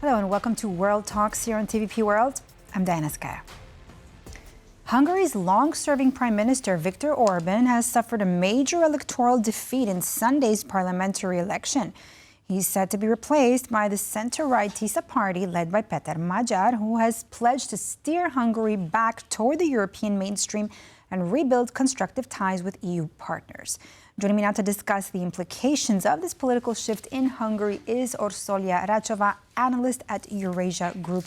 Hello and welcome to World Talks here on TVP World. I'm Skaya. Hungary's long-serving Prime Minister Viktor Orbán has suffered a major electoral defeat in Sunday's parliamentary election. He's set to be replaced by the centre-right Tisza party led by Péter Magyar, who has pledged to steer Hungary back toward the European mainstream and rebuild constructive ties with EU partners. Joining me now to discuss the implications of this political shift in Hungary is Orsolya Ráczová, analyst at Eurasia Group.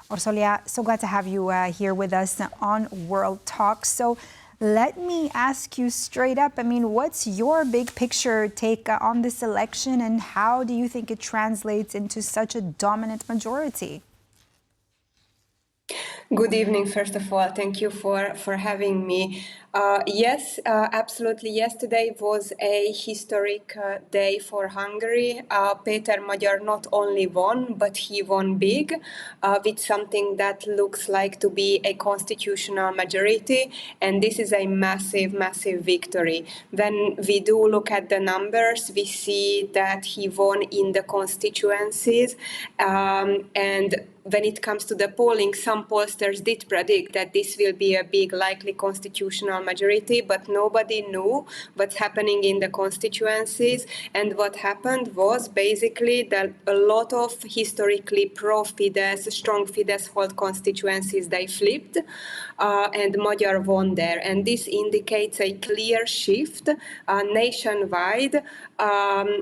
Orsolya, so glad to have you here with us on World Talks. So let me ask you straight up, what's your big picture take on this election, and how do you think it translates into such a dominant majority? Good evening, first of all. Thank you for having me. Yes, absolutely. Yesterday was a historic day for Hungary. Péter Magyar not only won, but he won big with something that looks like to be a constitutional majority. And this is a massive, massive victory. When we do look at the numbers, we see that he won in the constituencies. And when it comes to the polling, some pollsters did predict that this will be a big, likely constitutional majority, but nobody knew what's happening in the constituencies. And what happened was basically that a lot of historically pro-Fidesz, strong Fidesz-hold constituencies, they flipped, and Magyar won there. And this indicates a clear shift nationwide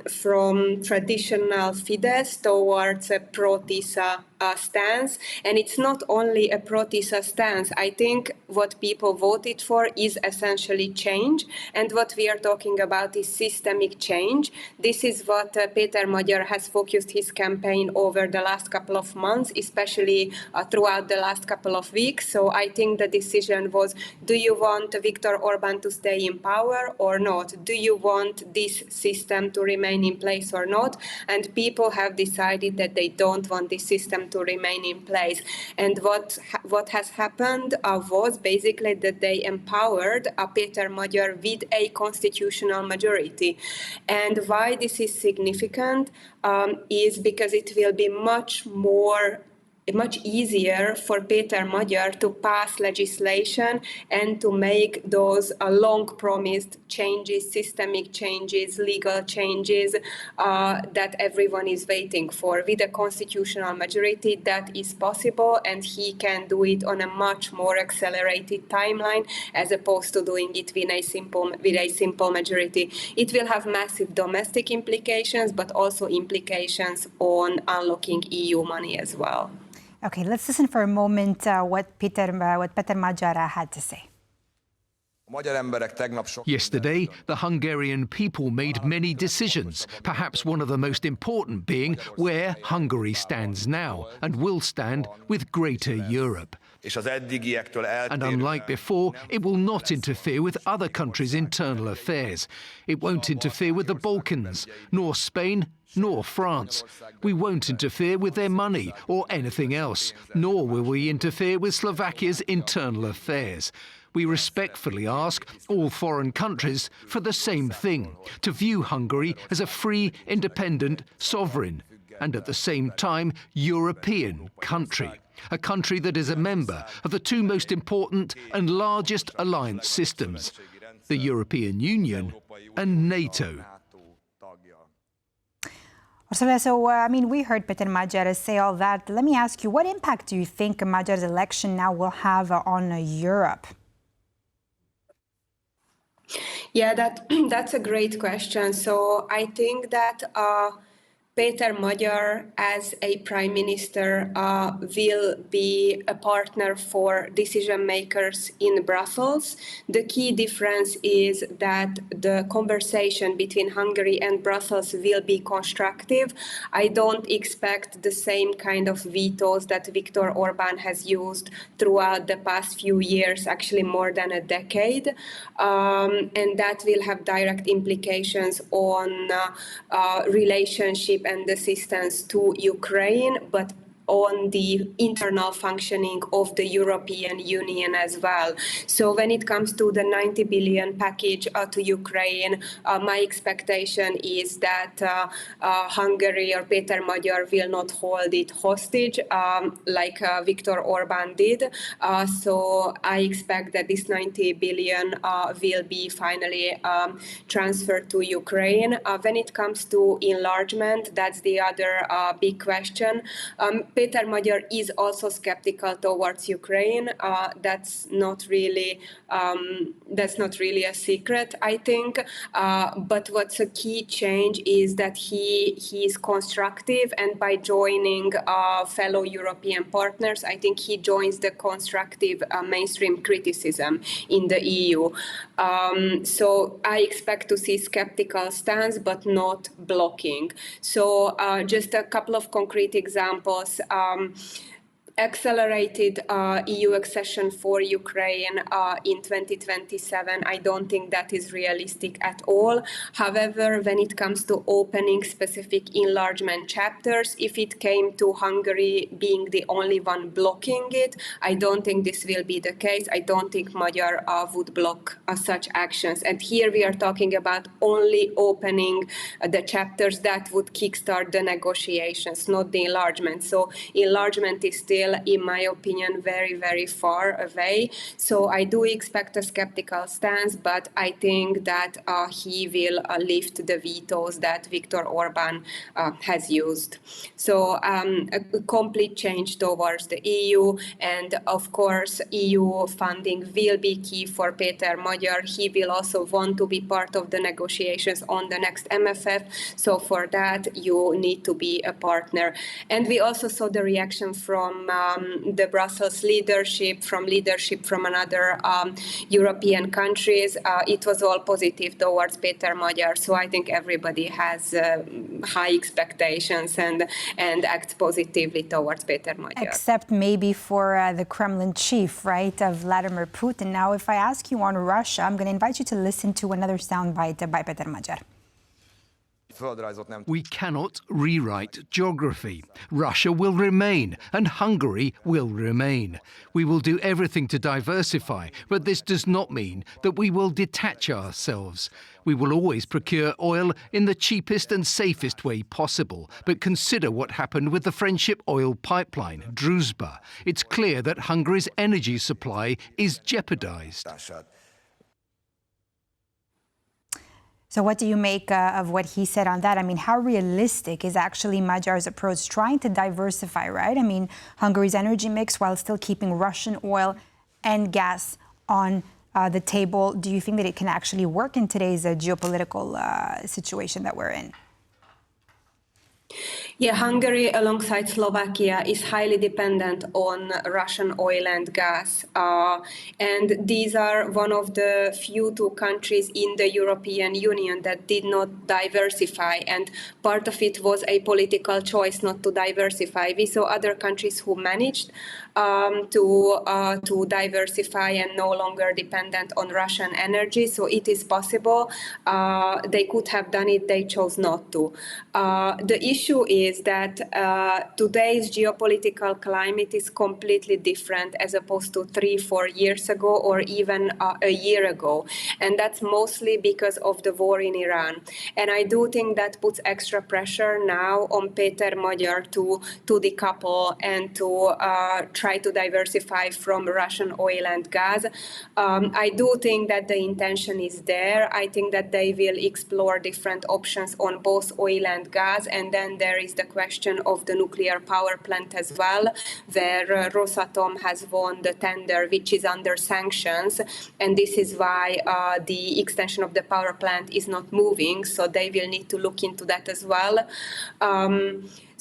from traditional Fidesz towards a pro-Tisza stance. And it's not only a pro-Tisza stance. I think what people voted for is essentially change. And what we are talking about is systemic change. This is what Péter Magyar has focused his campaign over the last couple of months, especially throughout the last couple of weeks. So I think the decision was, do you want Viktor Orbán to stay in power or not? Do you want this system to remain in place or not? And people have decided that they don't want this system to remain in place. And what has happened was basically that they empowered Péter Magyar with a constitutional majority. And why this is significant is because it will be much easier for Péter Magyar to pass legislation and to make those long-promised changes, systemic changes, legal changes that everyone is waiting for. With a constitutional majority, that is possible, and he can do it on a much more accelerated timeline as opposed to doing it with a simple majority. It will have massive domestic implications, but also implications on unlocking EU money as well. Okay, let's listen for a moment what Péter Magyar had to say. Yesterday, the Hungarian people made many decisions, perhaps one of the most important being where Hungary stands now and will stand with greater Europe. And unlike before, it will not interfere with other countries' internal affairs. It won't interfere with the Balkans, nor Spain, nor France. We won't interfere with their money or anything else, nor will we interfere with Slovakia's internal affairs. We respectfully ask all foreign countries for the same thing, to view Hungary as a free, independent, sovereign, and at the same time European country. A country that is a member of the two most important and largest alliance systems, the European Union and NATO. Orsolya, so we heard Péter Magyar say all that. Let me ask you, what impact do you think Magyar's election now will have on Europe? Yeah, that's a great question. So I think that Péter Magyar, as a prime minister, will be a partner for decision makers in Brussels. The key difference is that the conversation between Hungary and Brussels will be constructive. I don't expect the same kind of vetoes that Viktor Orbán has used throughout the past few years, actually more than a decade. And that will have direct implications on relationship and assistance to Ukraine, but on the internal functioning of the European Union as well. So when it comes to the 90 billion package to Ukraine, my expectation is that Hungary or Péter Magyar will not hold it hostage like Viktor Orbán did. So I expect that this 90 billion will be finally transferred to Ukraine. When it comes to enlargement, that's the other big question. Péter Magyar is also skeptical towards Ukraine. That's not really a secret, I think. But what's a key change is that he is constructive, and by joining fellow European partners, I think he joins the constructive mainstream criticism in the EU. So I expect to see skeptical stance, but not blocking. So just a couple of concrete examples. Accelerated EU accession for Ukraine in 2027. I don't think that is realistic at all. However, when it comes to opening specific enlargement chapters, if it came to Hungary being the only one blocking it, I don't think this will be the case. I don't think Magyar would block such actions. And here we are talking about only opening the chapters that would kickstart the negotiations, not the enlargement. So enlargement is still, in my opinion, very, very far away. So I do expect a skeptical stance, but I think that he will lift the vetoes that Viktor Orbán has used. So a complete change towards the EU, and of course EU funding will be key for Péter Magyar. He will also want to be part of the negotiations on the next MFF. So for that you need to be a partner. And we also saw the reaction from the Brussels leadership, from another European countries. It was all positive towards Péter Magyar. So I think everybody has high expectations and acts positively towards Péter Magyar. Except maybe for the Kremlin chief, right, Vladimir Putin. Now, if I ask you on Russia, I'm going to invite you to listen to another soundbite by Péter Magyar. We cannot rewrite geography. Russia will remain, and Hungary will remain. We will do everything to diversify, but this does not mean that we will detach ourselves. We will always procure oil in the cheapest and safest way possible, but consider what happened with the Friendship oil pipeline, Druzhba. It's clear that Hungary's energy supply is jeopardized. So what do you make of what he said on that? I mean, how realistic is actually Magyar's approach trying to diversify, right? I mean, Hungary's energy mix while still keeping Russian oil and gas on the table. Do you think that it can actually work in today's geopolitical situation that we're in? Yeah, Hungary, alongside Slovakia, is highly dependent on Russian oil and gas. And these are one of the few two countries in the European Union that did not diversify. And part of it was a political choice not to diversify. We saw other countries who managed to diversify and no longer dependent on Russian energy. So it is possible. They could have done it. They chose not to. The issue is that today's geopolitical climate is completely different as opposed to 3-4 years ago or even a year ago. And that's mostly because of the war in Iran. And I do think that puts extra pressure now on Péter Magyar to decouple and to try to diversify from Russian oil and gas. I do think that the intention is there. I think that they will explore different options on both oil and gas. And then there is the question of the nuclear power plant as well, where Rosatom has won the tender, which is under sanctions. And this is why the extension of the power plant is not moving. So they will need to look into that as well.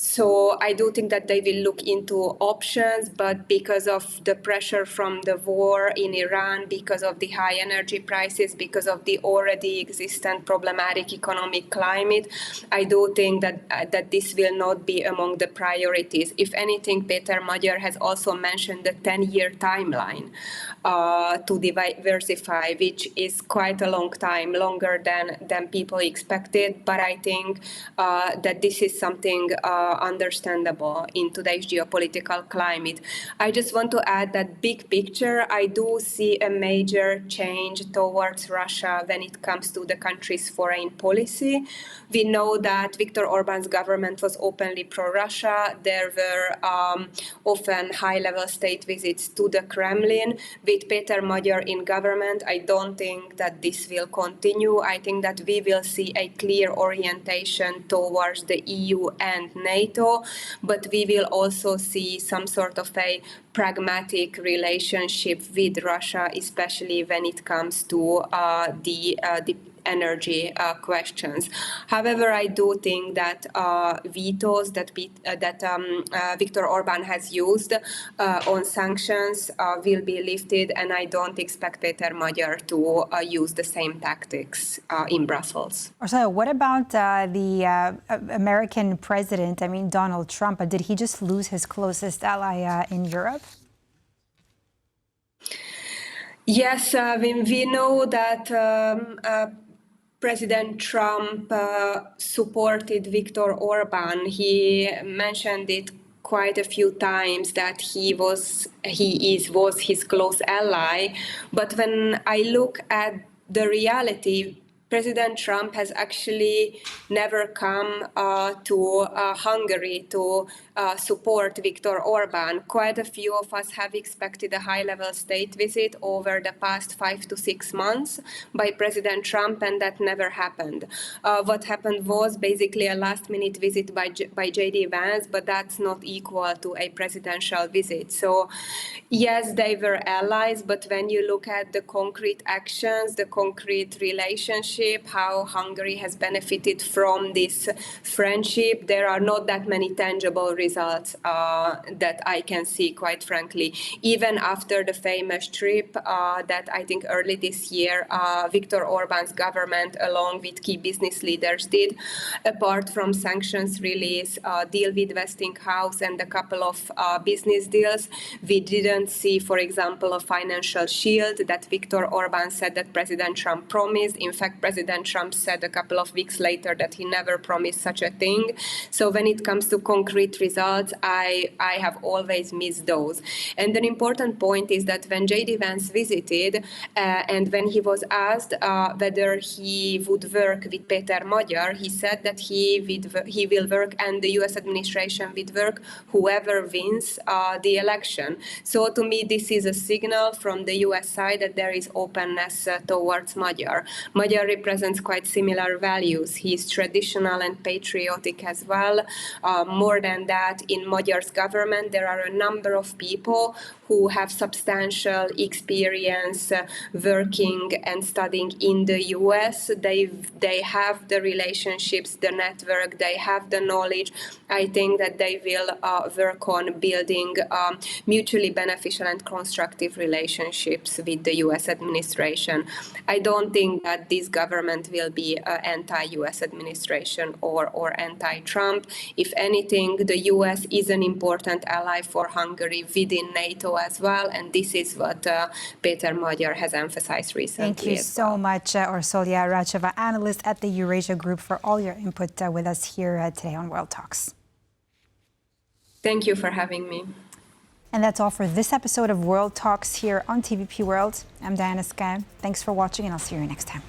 So I do think that they will look into options, but because of the pressure from the war in Iran, because of the high energy prices, because of the already existent problematic economic climate, I do think that this will not be among the priorities. If anything, Péter Magyar has also mentioned the 10-year timeline to diversify, which is quite a long time, longer than people expected. But I think that this is something understandable in today's geopolitical climate. I just want to add that big picture, I do see a major change towards Russia when it comes to the country's foreign policy. We know that Viktor Orbán's government was openly pro-Russia. There were often high-level state visits to the Kremlin. With Péter Magyar in government, I don't think that this will continue. I think that we will see a clear orientation towards the EU and NATO, but we will also see some sort of a pragmatic relationship with Russia, especially when it comes to the energy questions. However, I do think that vetoes that Viktor Orbán has used on sanctions will be lifted, and I don't expect Péter Magyar to use the same tactics in Brussels. Orsolya, what about the American president, Donald Trump? Did he just lose his closest ally in Europe? Yes, we know that President Trump supported Viktor Orbán. He mentioned it quite a few times that he was his close ally. But when I look at the reality, President Trump has actually never come to Hungary to support Viktor Orbán. Quite a few of us have expected a high-level state visit over the past 5 to 6 months by President Trump, and that never happened. What happened was basically a last-minute visit by J.D. Vance, but that's not equal to a presidential visit. So, yes, they were allies, but when you look at the concrete actions, the concrete relationship, how Hungary has benefited from this friendship, there are not that many tangible results that I can see, quite frankly. Even after the famous trip that I think early this year, Viktor Orbán's government, along with key business leaders, did, apart from sanctions release, deal with Westinghouse and a couple of business deals, we didn't see, for example, a financial shield that Viktor Orbán said that President Trump promised. In fact, President Trump said a couple of weeks later that he never promised such a thing. So when it comes to concrete results, I have always missed those. And an important point is that when J.D. Vance visited and when he was asked whether he would work with Péter Magyar, he said that he will work and the US administration will work whoever wins the election. So to me, this is a signal from the US side that there is openness towards Magyar. Magyar represents quite similar values. He is traditional and patriotic as well. More than that, in Magyar's government, there are a number of people who have substantial experience working and studying in the US. They have the relationships, the network, they have the knowledge. I think that they will work on building mutually beneficial and constructive relationships with the US administration. I don't think that this government will be anti-US administration or anti-Trump. If anything, the US is an important ally for Hungary within NATO as well, and this is what Péter Magyar has emphasized recently. Thank you so much, Orsolya Ráczová, analyst at the Eurasia Group, for all your input with us here today on World Talks. Thank you for having me. And that's all for this episode of World Talks here on TVP World. I'm Diana Skaya. Thanks for watching, and I'll see you next time.